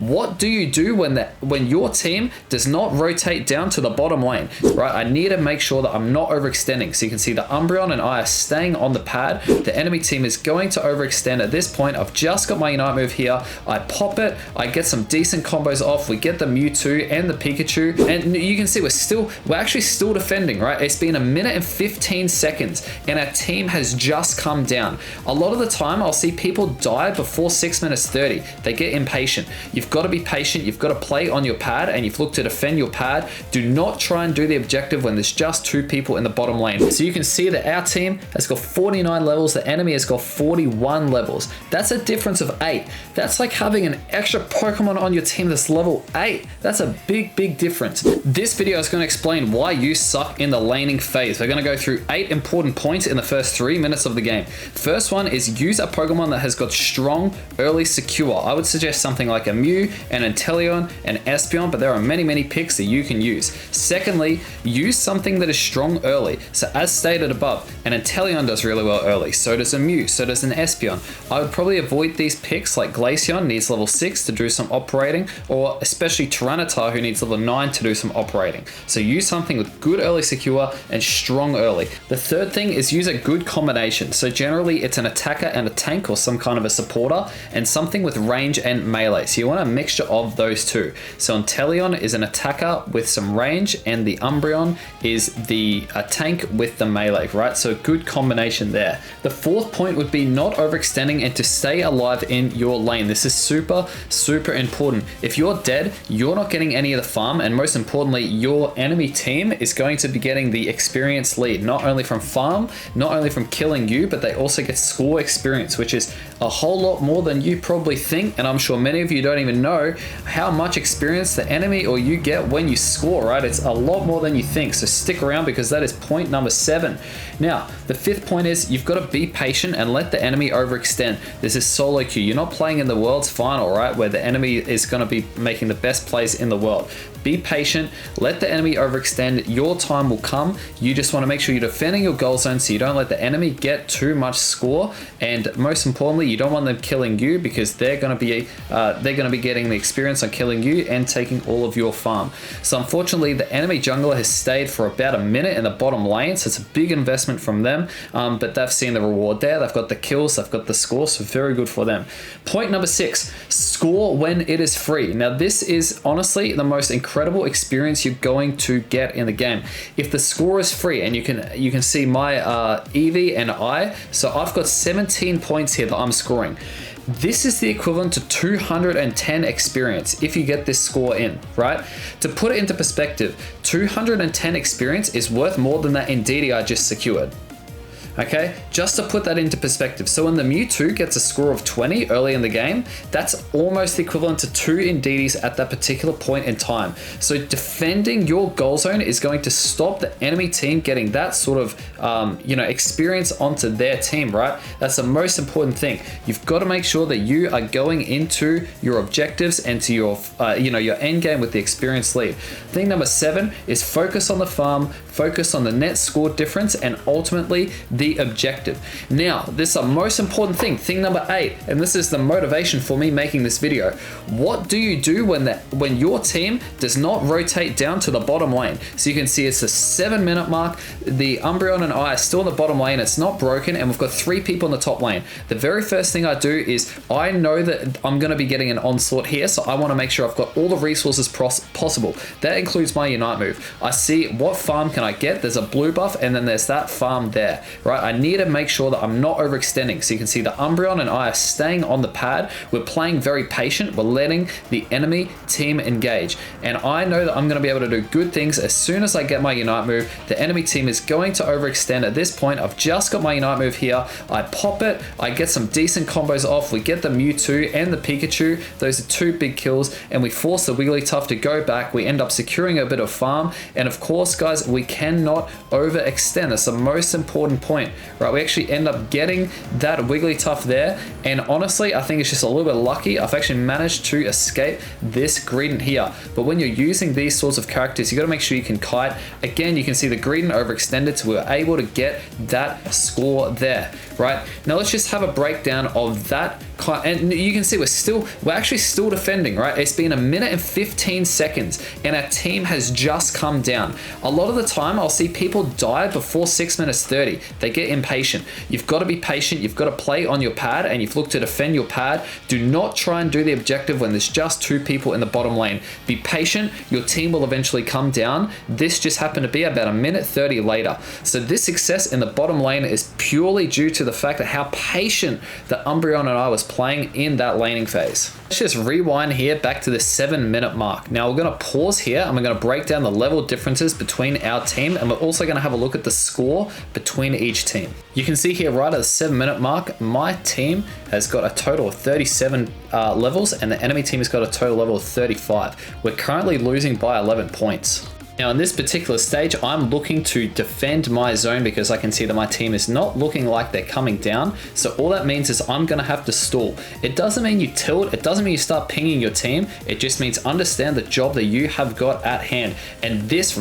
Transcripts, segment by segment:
What do you do when your team does not rotate down to the bottom lane, right? I need to make sure that I'm not overextending. So you can see the Umbreon and I are staying on the pad. The enemy team is going to overextend at this point. I've just got my Unite move here. I pop it. I get some decent combos off. We get the Mewtwo and the Pikachu. And you can see we're actually still defending, right? It's been 1 minute and 15 seconds and our team has just come down. A lot of the time I'll see people die before 6 minutes 30. They get impatient. You've got to be patient. You've got to play on your pad and you've looked to defend your pad. Do not try and do the objective when there's just 2 people in the bottom lane. So you can see that our team has got 49 levels. The enemy has got 41 levels. That's a difference of 8. That's like having an extra Pokemon on your team that's level 8. That's a big difference. This video is going to explain why you suck in the laning phase. We're going to go through 8 important points in the first 3 minutes of the game. First one is use a Pokemon that has got strong early secure. I would suggest something like a Mew, an Inteleon, an Espeon, but there are many picks that you can use. Secondly, use something that is strong early. So as stated above, an Inteleon does really well early. So does a Mew, so does an Espeon. I would probably avoid these picks like Glaceon needs level 6 to do some operating, or especially Tyranitar who needs level 9 to do some operating. So use something with good early secure and strong early. The third thing is use a good combination. So generally it's an attacker and a tank or some kind of a supporter and something with range and melee. So you want a mixture of those two. So Inteleon is an attacker with some range and the Umbreon is a tank with the melee, right? So good combination there. The fourth point would be not overextending and to stay alive in your lane. This is super important. If you're dead, you're not getting any of the farm, and most importantly, your enemy team is going to be getting the experience lead, not only from farm, not only from killing you, but they also get score experience, which is a whole lot more than you probably think. And I'm sure many of you don't even know how much experience the enemy or you get when you score, right? It's a lot more than you think. So stick around because that is point number 7. Now, the fifth point is you've got to be patient and let the enemy overextend. This is solo queue. You're not playing in the world's final, right? Where the enemy is going to be making the best plays in the world. Be patient, let the enemy overextend, your time will come. You just want to make sure you're defending your goal zone so you don't let the enemy get too much score, and most importantly, you don't want them killing you because they're going to be getting the experience on killing you and taking all of your farm. So unfortunately, the enemy jungler has stayed for about a minute in the bottom lane, so it's a big investment from them, but they've seen the reward there. They've got the kills, they've got the score, so very good for them. Point number 6, score when it is free. Now this is honestly the most incredible experience you're going to get in the game. If the score is free, and you can see my Eevee and I, so I've got 17 points here that I'm scoring. This is the equivalent to 210 experience if you get this score in, right? To put it into perspective, 210 experience is worth more than that Indeedee I just secured. Okay, just to put that into perspective. So when the Mewtwo gets a score of 20 early in the game, that's almost equivalent to 2 Indeedees at that particular point in time. So defending your goal zone is going to stop the enemy team getting that sort of experience onto their team, right? That's the most important thing. You've got to make sure that you are going into your objectives and to your your end game with the experience lead. Thing number 7 is focus on the farm, focus on the net score difference, and ultimately the objective. Now, this is the most important thing. Thing number 8, and this is the motivation for me making this video. What do you do when your team does not rotate down to the bottom lane? So you can see it's the 7-minute mark. The Umbreon and I are still in the bottom lane. It's not broken, and we've got 3 people in the top lane. The very first thing I do is I know that I'm going to be getting an onslaught here, so I want to make sure I've got all the resources possible. That includes my Unite move. I see what farm can I get. There's a blue buff, and then there's that farm there, right? I need to make sure that I'm not overextending. So you can see the Umbreon and I are staying on the pad. We're playing very patient. We're letting the enemy team engage. And I know that I'm going to be able to do good things as soon as I get my Unite move. The enemy team is going to overextend at this point. I've just got my Unite move here. I pop it. I get some decent combos off. We get the Mewtwo and the Pikachu. Those are 2 big kills. And we force the Wigglytuff to go back. We end up securing a bit of farm. And of course, guys, we cannot overextend. That's the most important point. Right, we actually end up getting that Wigglytuff there, and honestly, I think it's just a little bit lucky. I've actually managed to escape this Greedent here. But when you're using these sorts of characters, you got to make sure you can kite. Again, you can see the Greedent overextended, so we were able to get that score there. right? Now let's just have a breakdown of that. And you can see we're actually still defending, right? It's been 1 minute and 15 seconds and our team has just come down. A lot of the time I'll see people die before 6 minutes 30. They get impatient. You've got to be patient. You've got to play on your pad and you've looked to defend your pad. Do not try and do the objective when there's just 2 people in the bottom lane. Be patient. Your team will eventually come down. This just happened to be about 1 minute 30 later. So this success in the bottom lane is purely due to the fact that how patient the Umbreon and I was playing in that laning phase. Let's just rewind here back to the 7-minute mark. Now we're going to pause here and we're going to break down the level differences between our team, and we're also going to have a look at the score between each team. You can see here right at the 7-minute mark, my team has got a total of 37 levels and the enemy team has got a total level of 35. We're currently losing by 11 points. Now in this particular stage, I'm looking to defend my zone because I can see that my team is not looking like they're coming down. So all that means is I'm going to have to stall. It doesn't mean you tilt. It doesn't mean you start pinging your team. It just means understand the job that you have got at hand. And this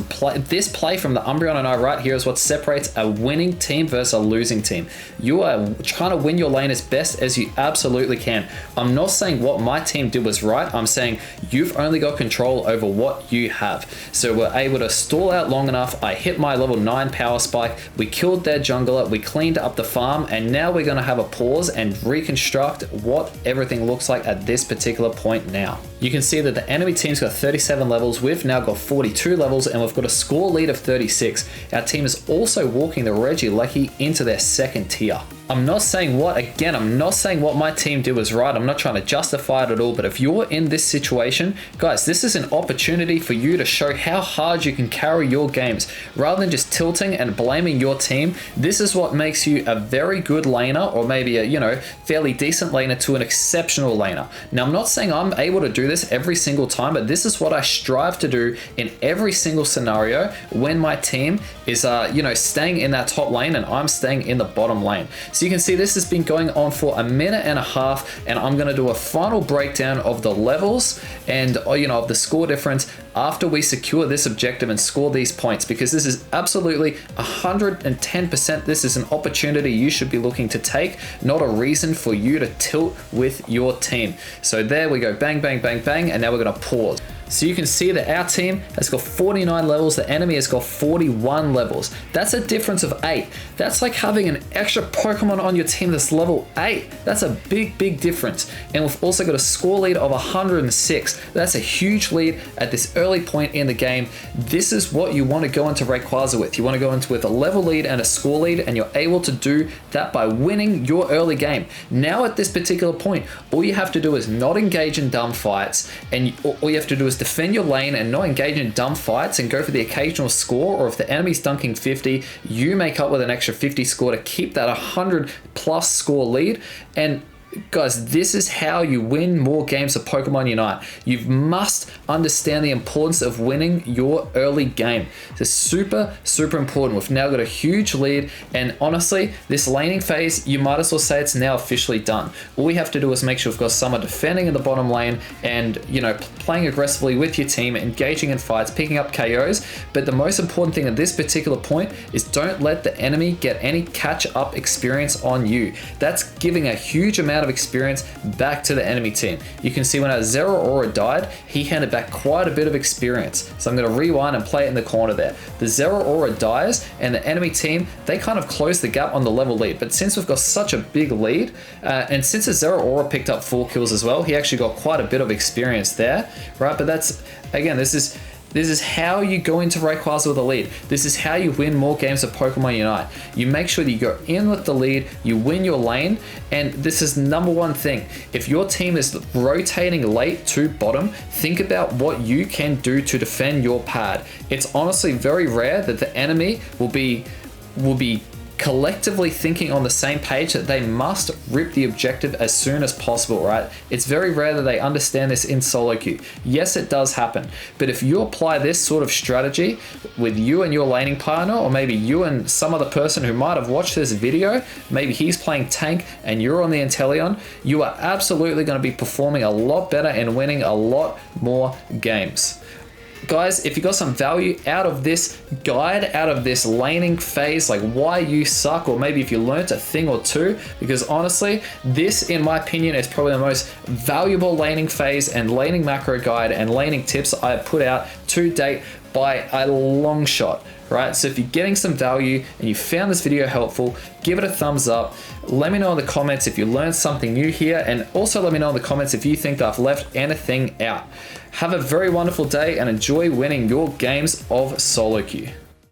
play from the Umbreon and I right here is what separates a winning team versus a losing team. You are trying to win your lane as best as you absolutely can. I'm not saying what my team did was right. I'm saying you've only got control over what you have. So we're able to stall out long enough. I hit my level 9 power spike. We killed their jungler. We cleaned up the farm. And now we're going to have a pause and reconstruct what everything looks like at this particular point now. You can see that the enemy team's got 37 levels. We've now got 42 levels and we've got a score lead of 36. Our team is also walking the Regieleki into their 2nd tier. I'm not saying what my team did was right. I'm not trying to justify it at all, but if you're in this situation, guys, this is an opportunity for you to show how hard you can carry your games. Rather than just tilting and blaming your team, this is what makes you a very good laner, or maybe a, fairly decent laner to an exceptional laner. Now, I'm not saying I'm able to do this every single time, but this is what I strive to do in every single scenario when my team is, staying in that top lane and I'm staying in the bottom lane. So you can see this has been going on for 1.5 minutes, and I'm going to do a final breakdown of the levels and of the score difference after we secure this objective and score these points, because this is absolutely 110%. This is an opportunity you should be looking to take, not a reason for you to tilt with your team. So there we go, bang, bang, bang, bang, and now we're going to pause. So you can see that our team has got 49 levels, the enemy has got 41 levels. That's a difference of 8. That's like having an extra Pokemon on your team that's level 8. That's a big, big difference. And we've also got a score lead of 106. That's a huge lead at this early point in the game. This is what you want to go into Rayquaza with. You want to go into with a level lead and a score lead, and you're able to do that by winning your early game. Now at this particular point, all you have to do is not engage in dumb fights, and all you have to do is defend your lane and not engage in dumb fights and go for the occasional score, or if the enemy's dunking 50, you make up with an extra 50 score to keep that 100 plus score lead. And guys, this is how you win more games of Pokemon Unite. You must understand the importance of winning your early game. It's super, super important. We've now got a huge lead, and honestly, this laning phase, you might as well say it's now officially done. All we have to do is make sure we've got someone defending in the bottom lane and, playing aggressively with your team, engaging in fights, picking up KOs. But the most important thing at this particular point is don't let the enemy get any catch-up experience on you. That's giving a huge amount of experience back to the enemy team. You can see when our Zero Aura died, he handed back quite a bit of experience. So I'm going to rewind and play it in the corner there. The Zero Aura dies and the enemy team, they kind of close the gap on the level lead. But since we've got such a big lead, and since the Zero Aura picked up 4 kills as well, he actually got quite a bit of experience there, right? But that's, again, this is how you go into Rayquaza with a lead. This is how you win more games of Pokemon Unite. You make sure that you go in with the lead, you win your lane, and this is number one thing. If your team is rotating late to bottom, think about what you can do to defend your pad. It's honestly very rare that the enemy will be collectively thinking on the same page that they must rip the objective as soon as possible, right? It's very rare that they understand this in solo queue. Yes, it does happen, but if you apply this sort of strategy with you and your laning partner, or maybe you and some other person who might have watched this video, maybe he's playing tank and you're on the Inteleon, you are absolutely going to be performing a lot better and winning a lot more games. Guys, if you got some value out of this guide, out of this laning phase, like why you suck, or maybe if you learned a thing or two, because honestly, this, in my opinion, is probably the most valuable laning phase and laning macro guide and laning tips I have put out to date by a long shot, right? So if you're getting some value and you found this video helpful, give it a thumbs up. Let me know in the comments if you learned something new here, and also let me know in the comments if you think that I've left anything out. Have a very wonderful day and enjoy winning your games of solo queue.